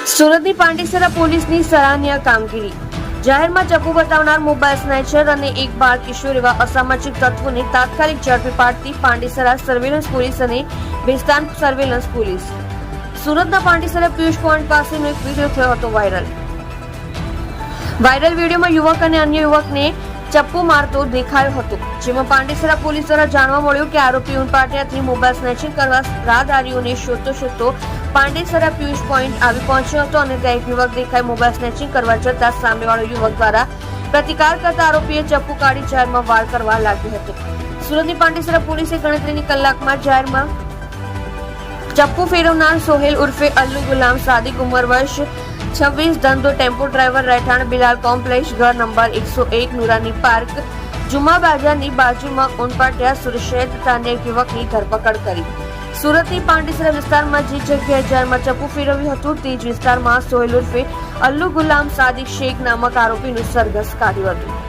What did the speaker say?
સુરતની પાંડેસરા પોલીસની સરાહનીય કામગીરી. જાહેરમાં ચપ્પુ બતાવનાર મોબાઈલ સ્નેચર અને એક બાળ કિશોર એવા અસામાજિક તત્વોને તાત્કાલિક ઝડપી પાડતી પાંડેસરા સર્વેલન્સ પોલીસ અને બેસ્તાન સર્વેલન્સ પોલીસ. સુરતના પાંડેસરા પિયુષ પોઈન્ટ પાસેનો એક વિડીયો થયો હતો વાયરલ વિડીયોમાં યુવક અને અન્ય યુવકને ચપ્પુ મારતો દેખાયો હતો, જેમાં પાંડેસરા પોલીસ દ્વારા જાણવા મળ્યું કે આરોપી ઉનપાટિયાથી મોબાઈલ સ્નેચિંગ કરવા રાહદારીઓને શોધતો પાંડેસરા પિયુષ પોઈન્ટ આવી પહોંચ્યો હતો અને ત્યાં એક યુવક દેખાઈ મોબાઈલ સ્નેચિંગ કરવા જતા સામેવાળો યુવક દ્વારા પ્રતિકાર કરતા આરોપીએ ચપ્પુ કાઢી જાહેરમાં વાર કરવા લાગ્યો હતો. સુરતની પાંડેસરા પોલીસે ગણતરીની કલાકમાં જાહેરમાં ચપ્પુ ફેરવનાર સોહેલ ઉર્ફે અલ્લુ ગુલામ સાદિક ઉંમર વર્ષ 26, ધંધો ટેમ્પો ડ્રાઈવર, રહેઠાણ બિલાલ કોમ્પ્લેક્સ, ઘર નંબર 101, નુરાની પાર્ક, જુમા બાજારની બાજુમાં ઉનપાટિયા સુરશેર તથા અન્ય યુવકની ધરપકડ કરી. સુરતની પાંડેસરા વિસ્તારમાં જે જગ્યાએ જાહેરમાં ચપ્પુ ફેરવ્યું હતું તે જ વિસ્તારમાં સોહેલ ઉર્ફે અલ્લુ ગુલામ સાદિક શેખ નામક આરોપીનું સરઘસ કાઢ્યું હતું.